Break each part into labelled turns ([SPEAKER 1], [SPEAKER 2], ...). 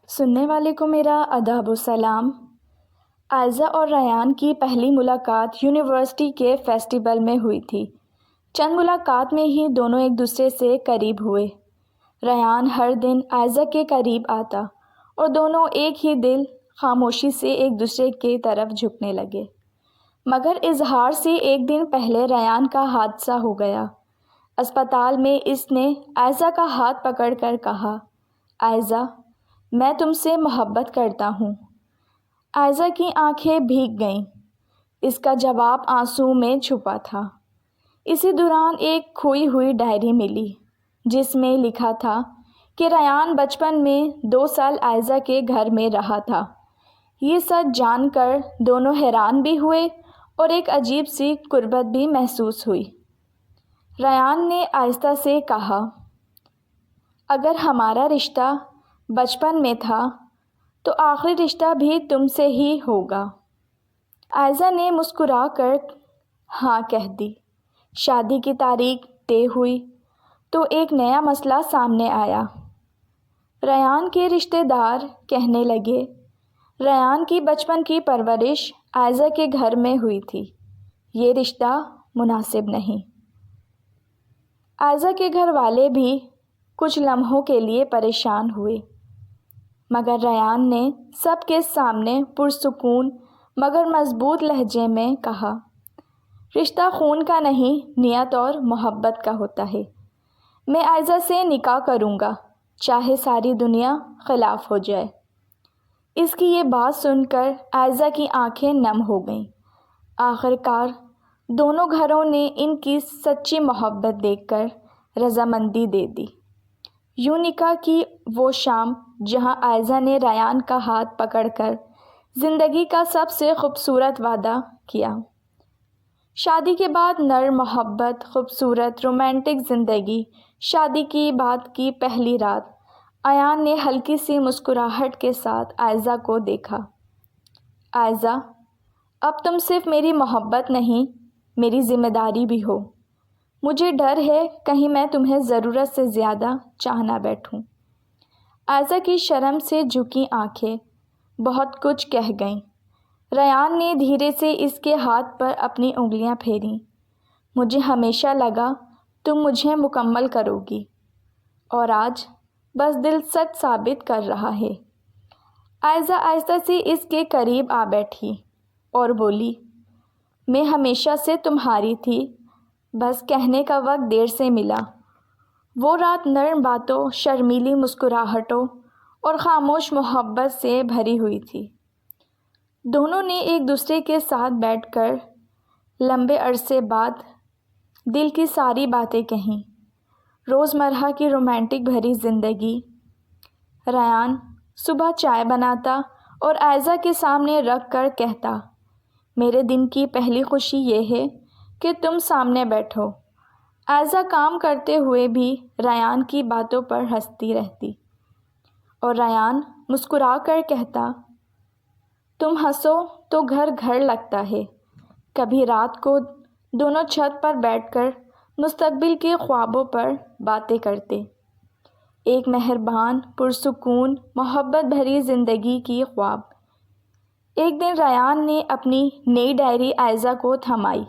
[SPEAKER 1] سننے والے کو میرا آداب و سلام۔ عائزہ اور ریان کی پہلی ملاقات یونیورسٹی کے فیسٹیول میں ہوئی تھی۔ چند ملاقات میں ہی دونوں ایک دوسرے سے قریب ہوئے۔ ریان ہر دن عائزہ کے قریب آتا اور دونوں ایک ہی دل خاموشی سے ایک دوسرے کی طرف جھکنے لگے۔ مگر اظہار سے ایک دن پہلے ریان کا حادثہ ہو گیا۔ اسپتال میں اس نے عائزہ کا ہاتھ پکڑ کر کہا، عائزہ، میں تم سے محبت کرتا ہوں۔ عائزہ کی آنکھیں بھیگ گئیں۔ اس کا جواب آنسو میں چھپا تھا۔ اسی دوران ایک کھوئی ہوئی ڈائری ملی جس میں لکھا تھا کہ ریان بچپن میں 2 سال عائزہ کے گھر میں رہا تھا۔ یہ سچ جان کر دونوں حیران بھی ہوئے اور ایک عجیب سی قربت بھی محسوس ہوئی۔ ریان نے آہستہ سے کہا، اگر ہمارا رشتہ بچپن میں تھا تو آخری رشتہ بھی تم سے ہی ہوگا۔ عائزہ نے مسکرا کر ہاں کہہ دی۔ شادی کی تاریخ طے ہوئی تو ایک نیا مسئلہ سامنے آیا۔ ریان کے رشتہ دار کہنے لگے، ریان کی بچپن کی پرورش عائزہ کے گھر میں ہوئی تھی، یہ رشتہ مناسب نہیں۔ عائزہ کے گھر والے بھی کچھ لمحوں کے لیے پریشان ہوئے، مگر ریان نے سب کے سامنے پرسکون مگر مضبوط لہجے میں کہا، رشتہ خون کا نہیں، نیت اور محبت کا ہوتا ہے۔ میں عائزہ سے نکاح کروں گا، چاہے ساری دنیا خلاف ہو جائے۔ اس کی یہ بات سن کر عائزہ کی آنکھیں نم ہو گئیں۔ آخرکار دونوں گھروں نے ان کی سچی محبت دیکھ کر رضامندی دے دی۔ یوں نکاح کی وہ شام جہاں عائزہ نے ریان کا ہاتھ پکڑ کر زندگی کا سب سے خوبصورت وعدہ کیا۔ شادی کے بعد نرم محبت، خوبصورت رومانٹک زندگی۔ شادی کی بات کی پہلی رات ایان نے ہلکی سی مسکراہٹ کے ساتھ عائزہ کو دیکھا۔ عائزہ، اب تم صرف میری محبت نہیں، میری ذمہ داری بھی ہو۔ مجھے ڈر ہے کہیں میں تمہیں ضرورت سے زیادہ چاہ نہ بیٹھوں۔ عائزہ کی شرم سے جھکی آنکھیں بہت کچھ کہہ گئیں۔ ریان نے دھیرے سے اس کے ہاتھ پر اپنی انگلیاں پھیریں۔ مجھے ہمیشہ لگا تم مجھے مکمل کرو گی، اور آج بس دل سچ ثابت کر رہا ہے۔ عائزہ آہستہ سے اس کے قریب آ بیٹھی اور بولی، میں ہمیشہ سے تمہاری تھی، بس کہنے کا وقت دیر سے ملا۔ وہ رات نرم باتوں، شرمیلی مسکراہٹوں اور خاموش محبت سے بھری ہوئی تھی۔ دونوں نے ایک دوسرے کے ساتھ بیٹھ کر لمبے عرصے بعد دل کی ساری باتیں کہیں۔ روزمرہ کی رومانٹک بھری زندگی۔ ریان صبح چائے بناتا اور عائزہ کے سامنے رکھ کر کہتا، میرے دن کی پہلی خوشی یہ ہے کہ تم سامنے بیٹھو۔ عائزہ کام کرتے ہوئے بھی ریان کی باتوں پر ہنستی رہتی اور ریان مسکرا کر کہتا، تم ہنسو تو گھر گھر لگتا ہے۔ کبھی رات کو دونوں چھت پر بیٹھ کر مستقبل کے خوابوں پر باتیں کرتے، ایک مہربان، پرسکون، محبت بھری زندگی کی خواب۔ ایک دن ریان نے اپنی نئی ڈائری عائزہ کو تھمائی۔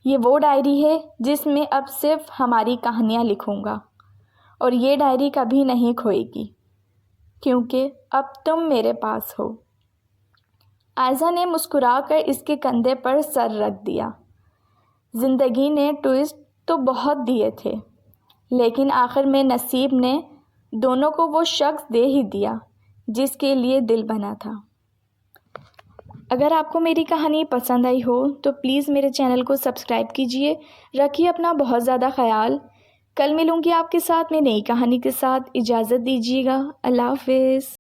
[SPEAKER 1] یہ وہ ڈائری ہے جس میں اب صرف ہماری کہانیاں لکھوں گا، اور یہ ڈائری کبھی نہیں کھوئے گی کیونکہ اب تم میرے پاس ہو۔ عائزہ نے مسکرا کر اس کے کندھے پر سر رکھ دیا۔ زندگی نے ٹوئسٹ تو بہت دیے تھے، لیکن آخر میں نصیب نے دونوں کو وہ شخص دے ہی دیا جس کے لیے دل بنا تھا۔ اگر آپ کو میری کہانی پسند آئی ہو تو پلیز میرے چینل کو سبسکرائب کیجیے۔ رکھیے اپنا بہت زیادہ خیال۔ کل ملوں گی آپ کے ساتھ میں نئی کہانی کے ساتھ۔ اجازت دیجیے گا۔ اللہ حافظ۔